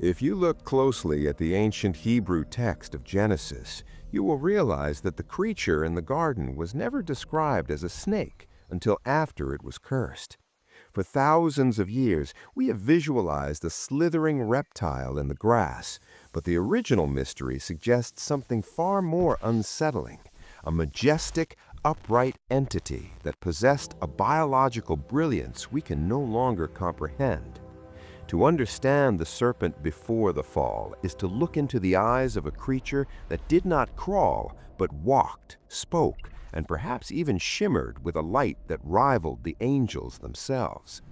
If you look closely at the ancient Hebrew text of Genesis, you will realize that the creature in the garden was never described as a snake until after it was cursed. For thousands of years, we have visualized a slithering reptile in the grass, but the original mystery suggests something far more unsettling, a majestic, upright entity that possessed a biological brilliance we can no longer comprehend. To understand the serpent before the fall is to look into the eyes of a creature that did not crawl, but walked, spoke, and perhaps even shimmered with a light that rivaled the angels themselves.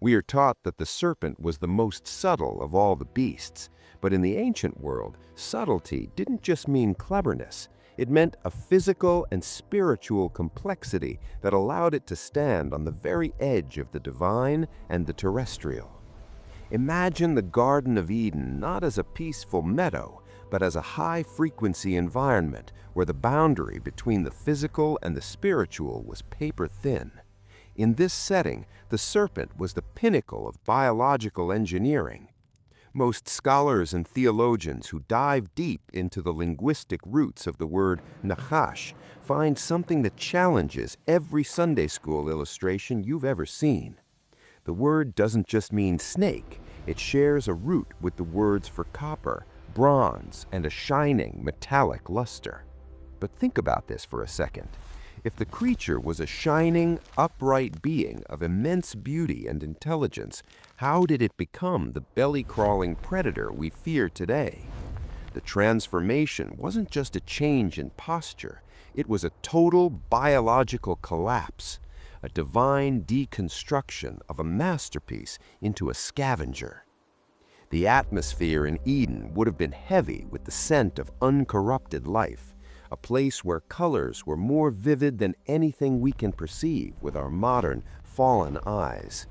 We are taught that the serpent was the most subtle of all the beasts, but in the ancient world, subtlety didn't just mean cleverness. It meant a physical and spiritual complexity that allowed it to stand on the very edge of the divine and the terrestrial. Imagine the Garden of Eden not as a peaceful meadow, but as a high-frequency environment where the boundary between the physical and the spiritual was paper-thin. In this setting, the serpent was the pinnacle of biological engineering. Most scholars and theologians who dive deep into the linguistic roots of the word Nachash find something that challenges every Sunday school illustration you've ever seen. The word doesn't just mean snake, it shares a root with the words for copper, bronze, and a shining metallic luster. But think about this for a second. If the creature was a shining, upright being of immense beauty and intelligence, how did it become the belly-crawling predator we fear today? The transformation wasn't just a change in posture, it was a total biological collapse, a divine deconstruction of a masterpiece into a scavenger. The atmosphere in Eden would have been heavy with the scent of uncorrupted life, a place where colors were more vivid than anything we can perceive with our modern, fallen eyes.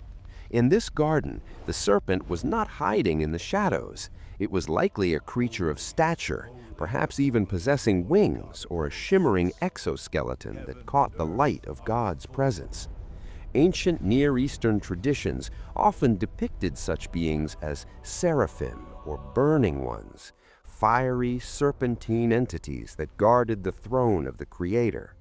In this garden, the serpent was not hiding in the shadows. It was likely a creature of stature, perhaps even possessing wings or a shimmering exoskeleton that caught the light of God's presence. Ancient Near Eastern traditions often depicted such beings as seraphim or burning ones, fiery, serpentine entities that guarded the throne of the Creator.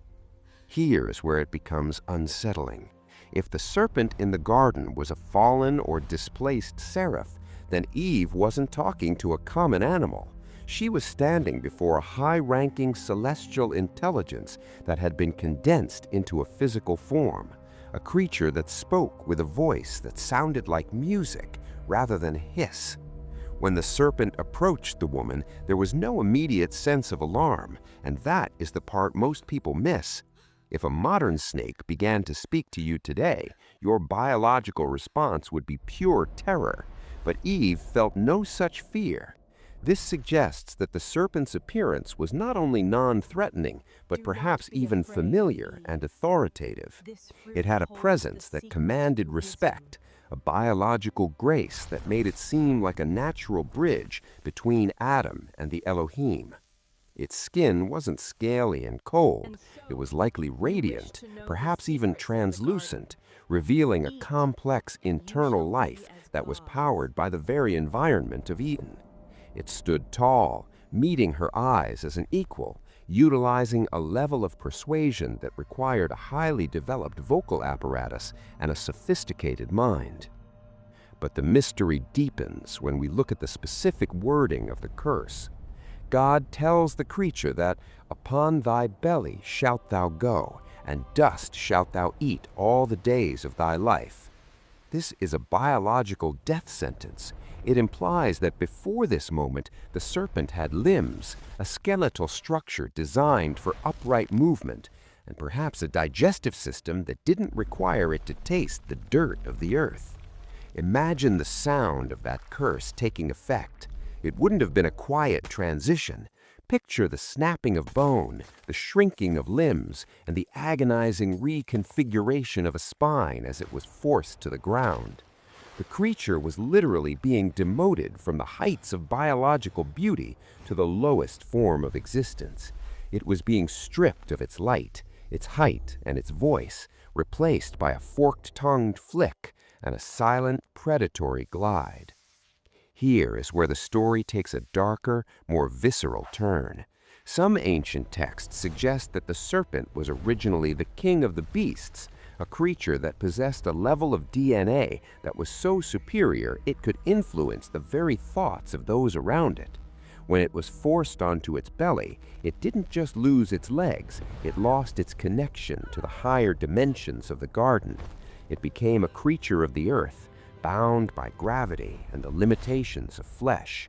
Here's where it becomes unsettling. If the serpent in the garden was a fallen or displaced seraph, then Eve wasn't talking to a common animal. She was standing before a high-ranking celestial intelligence that had been condensed into a physical form, a creature that spoke with a voice that sounded like music rather than hiss. When the serpent approached the woman, there was no immediate sense of alarm, and that is the part most people miss. If a modern snake began to speak to you today, your biological response would be pure terror. But Eve felt no such fear. This suggests that the serpent's appearance was not only non-threatening, but perhaps even familiar and authoritative. It had a presence that commanded respect, a biological grace that made it seem like a natural bridge between Adam and the Elohim. Its skin wasn't scaly and cold. It was likely radiant, perhaps even translucent, revealing a complex internal life that was powered by the very environment of Eden. It stood tall, meeting her eyes as an equal, utilizing a level of persuasion that required a highly developed vocal apparatus and a sophisticated mind. But the mystery deepens when we look at the specific wording of the curse. God tells the creature that, "Upon thy belly shalt thou go, and dust shalt thou eat all the days of thy life." This is a biological death sentence. It implies that before this moment, the serpent had limbs, a skeletal structure designed for upright movement, and perhaps a digestive system that didn't require it to taste the dirt of the earth. Imagine the sound of that curse taking effect. It wouldn't have been a quiet transition. Picture the snapping of bone, the shrinking of limbs, and the agonizing reconfiguration of a spine as it was forced to the ground. The creature was literally being demoted from the heights of biological beauty to the lowest form of existence. It was being stripped of its light, its height, and its voice, replaced by a forked-tongued flick and a silent, predatory glide. Here is where the story takes a darker, more visceral turn. Some ancient texts suggest that the serpent was originally the king of the beasts, a creature that possessed a level of DNA that was so superior it could influence the very thoughts of those around it. When it was forced onto its belly, it didn't just lose its legs, it lost its connection to the higher dimensions of the garden. It became a creature of the earth, bound by gravity and the limitations of flesh.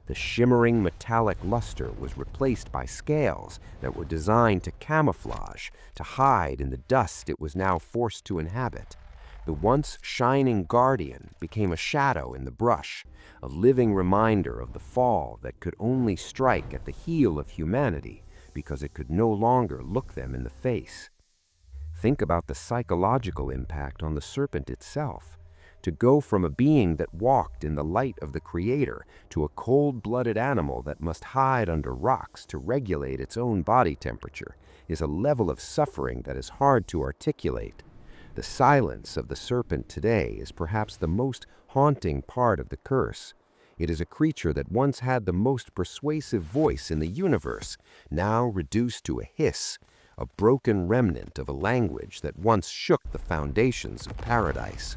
The shimmering metallic luster was replaced by scales that were designed to camouflage, to hide in the dust it was now forced to inhabit. The once shining guardian became a shadow in the brush, a living reminder of the fall that could only strike at the heel of humanity because it could no longer look them in the face. Think about the psychological impact on the serpent itself. To go from a being that walked in the light of the Creator to a cold-blooded animal that must hide under rocks to regulate its own body temperature is a level of suffering that is hard to articulate. The silence of the serpent today is perhaps the most haunting part of the curse. It is a creature that once had the most persuasive voice in the universe, now reduced to a hiss, a broken remnant of a language that once shook the foundations of paradise.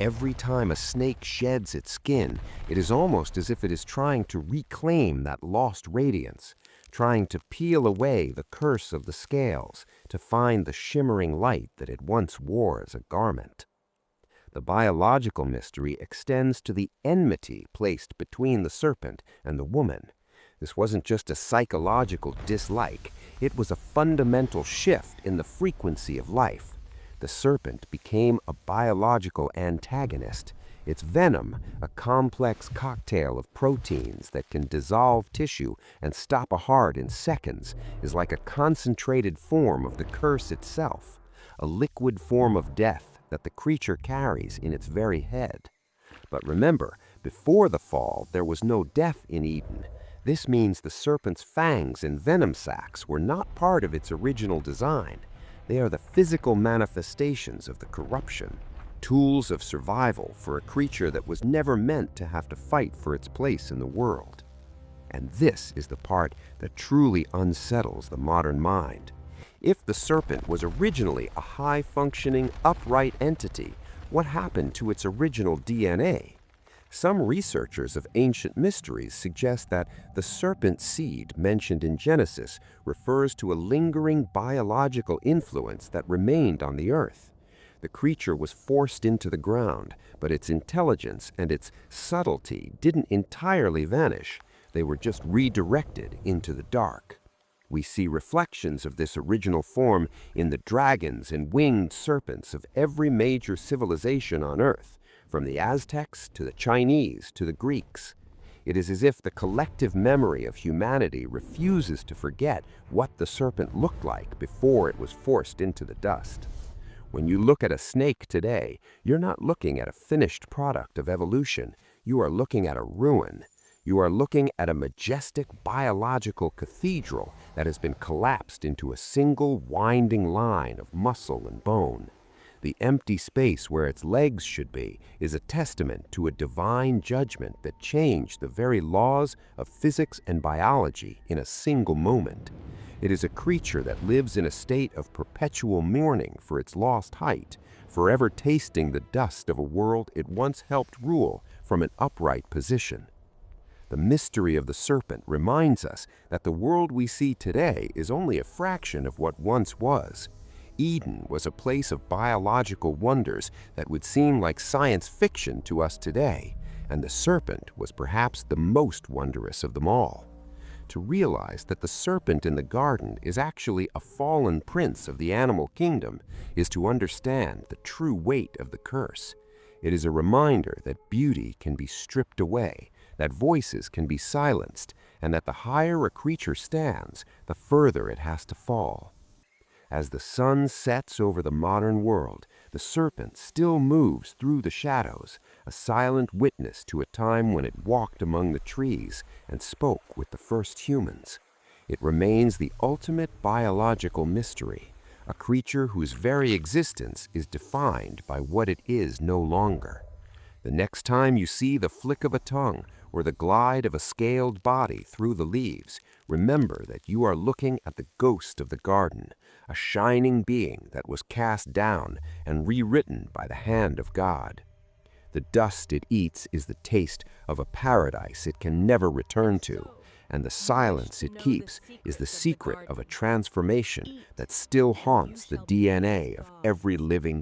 Every time a snake sheds its skin, it is almost as if it is trying to reclaim that lost radiance, trying to peel away the curse of the scales, to find the shimmering light that it once wore as a garment. The biological mystery extends to the enmity placed between the serpent and the woman. This wasn't just a psychological dislike, it was a fundamental shift in the frequency of life. The serpent became a biological antagonist. Its venom, a complex cocktail of proteins that can dissolve tissue and stop a heart in seconds, is like a concentrated form of the curse itself, a liquid form of death that the creature carries in its very head. But remember, before the fall, there was no death in Eden. This means the serpent's fangs and venom sacs were not part of its original design. They are the physical manifestations of the corruption, tools of survival for a creature that was never meant to have to fight for its place in the world. And this is the part that truly unsettles the modern mind. If the serpent was originally a high-functioning, upright entity, what happened to its original DNA? Some researchers of ancient mysteries suggest that the serpent seed mentioned in Genesis refers to a lingering biological influence that remained on the earth. The creature was forced into the ground, but its intelligence and its subtlety didn't entirely vanish. They were just redirected into the dark. We see reflections of this original form in the dragons and winged serpents of every major civilization on earth, from the Aztecs to the Chinese to the Greeks. It is as if the collective memory of humanity refuses to forget what the serpent looked like before it was forced into the dust. When you look at a snake today, you're not looking at a finished product of evolution. You are looking at a ruin. You are looking at a majestic biological cathedral that has been collapsed into a single winding line of muscle and bone. The empty space where its legs should be is a testament to a divine judgment that changed the very laws of physics and biology in a single moment. It is a creature that lives in a state of perpetual mourning for its lost height, forever tasting the dust of a world it once helped rule from an upright position. The mystery of the serpent reminds us that the world we see today is only a fraction of what once was. Eden was a place of biological wonders that would seem like science fiction to us today, and the serpent was perhaps the most wondrous of them all. To realize that the serpent in the garden is actually a fallen prince of the animal kingdom is to understand the true weight of the curse. It is a reminder that beauty can be stripped away, that voices can be silenced, and that the higher a creature stands, the further it has to fall. As the sun sets over the modern world, the serpent still moves through the shadows, a silent witness to a time when it walked among the trees and spoke with the first humans. It remains the ultimate biological mystery, a creature whose very existence is defined by what it is no longer. The next time you see the flick of a tongue or the glide of a scaled body through the leaves, remember that you are looking at the ghost of the garden, a shining being that was cast down and rewritten by the hand of God. The dust it eats is the taste of a paradise it can never return to, and the silence it keeps is the secret of a transformation that still haunts the DNA of every living